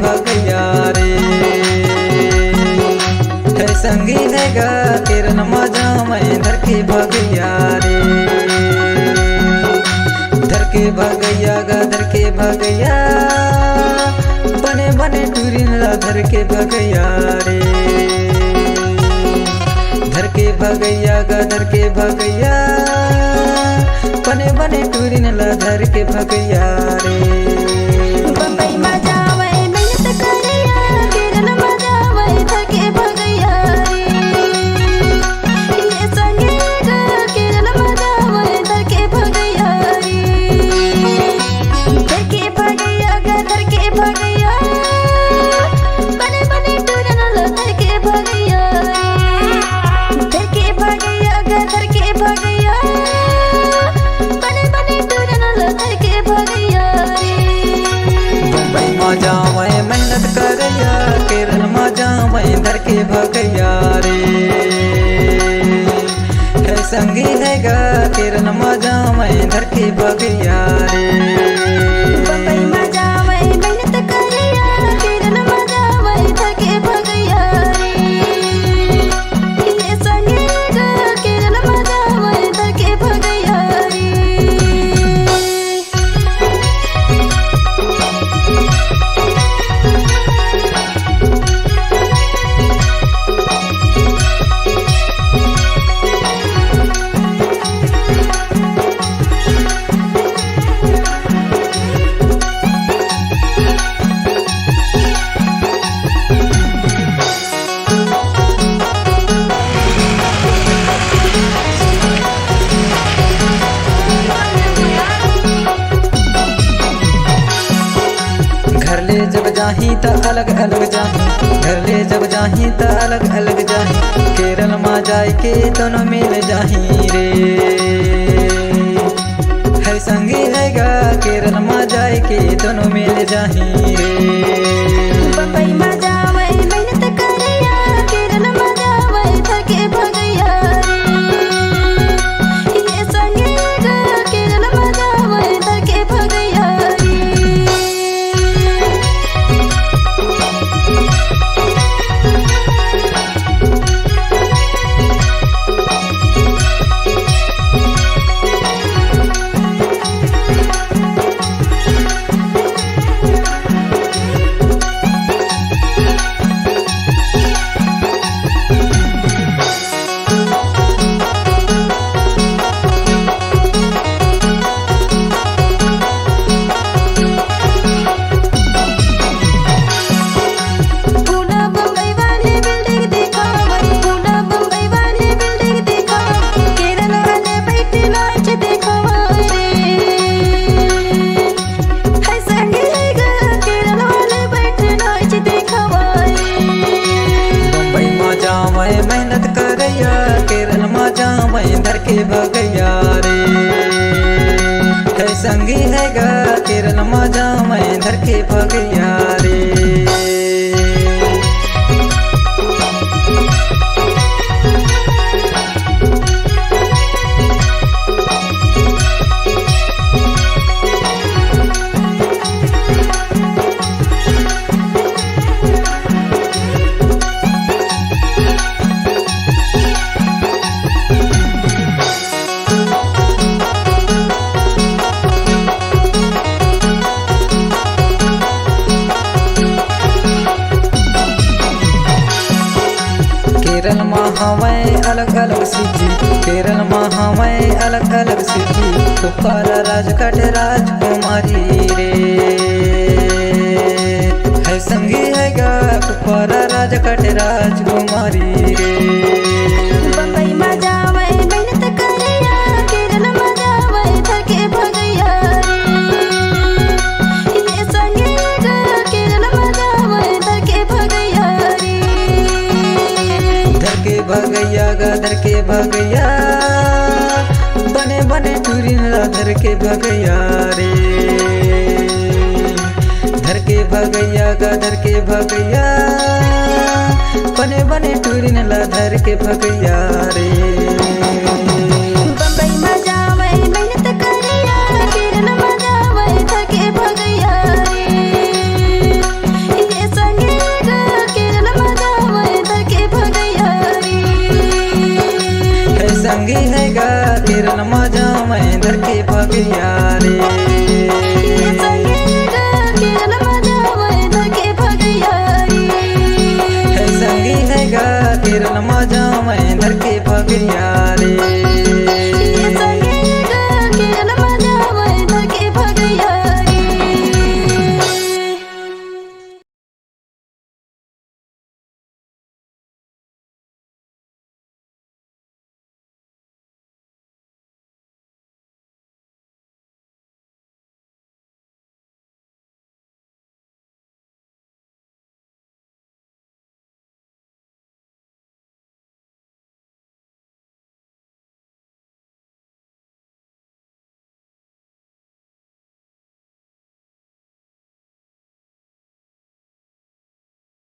भगैया रे। है संगी है गा किरण मजा मैं धर के भगैया रे। धर के भगैया गा धर के भगैया बने बने टूरिन ला धर के भगैया रे। धर के भगैया गा धर के भगैया बने बने टूरिन ला धर के भगैया रे। बम्बई में जावे मेहनत करिया किरण में जावे धर के भगैया रे। ये संगे गा किरण में जावे धर के भगैया रे। धर के भगैया गा धर के भगैया बने बने टूरन ला धर के भगैया रे। धर के भगैया गा धर के भगैया बने बने टूरन ला धर के भगैया रे। बम्बई में जावे मेहनत करिया किरण में जावे धर के भगैया रे। है संगी है गा किरण में जावे धर के भगैया रे। बम्बई में जावे मेहनत करिया किरण में जावे धर के भगैया रे। ये संगे गा किरण में जावे धर के भगैया रे। घर ले जब जाही त अलग अलग जाही। घर ले जब जाही त अलग अलग जाही। केरल में जाए के दोनों मिल जाही रे। है संगी है गा केरल में जाए के दोनों मिल जाही रे। बम्बई में जावे मेहनत करिया किरण में जावे धर के भगैया रे। ये संगे गा किरण में जावे धर के भगैया रे। पूना बम्बई वाली बिल्डिंग दिखावा पूना बम्बई वाली बिल्डिंग दिखावा केरल वाले बैठे नाच दिखावा रे। है संगे है गा केरल वाले बैठे नाच दिखावा रे। बम्बई में जावे मेहनत करिया केरल में जावे धर के भगैया रे। है संगी है गा केरल में जावे धर के भगैया रे। केरल में हवे अलग अलग सिटी। केरल में हवे अलग अलग सिटी। कुप्पारा राजकट राजकुमारी रे। है संगी है गा कुप्पारा राजकट राजकुमारी रे। बम्बई में जावे मेहनत करिया केरल में जावे धर के भगैया रे। ये संगे गा केरल में जावे धर के भगैया रे। धर के भगैया गा धर के भगैया बने बने टूरिन ला धर के भगैया रे। धर के भगैया गा धर के भगैया बने बने टूरिन ला धर के भगैया रे। बम्बई में जावे मेहनत करिया किरण में जावे धर के भगैया रे। भगैया रे। ये संगे गा केरल मजा मैं धर के भगैया रे। है संगी है गा केरल मजा मैं धर के भगैया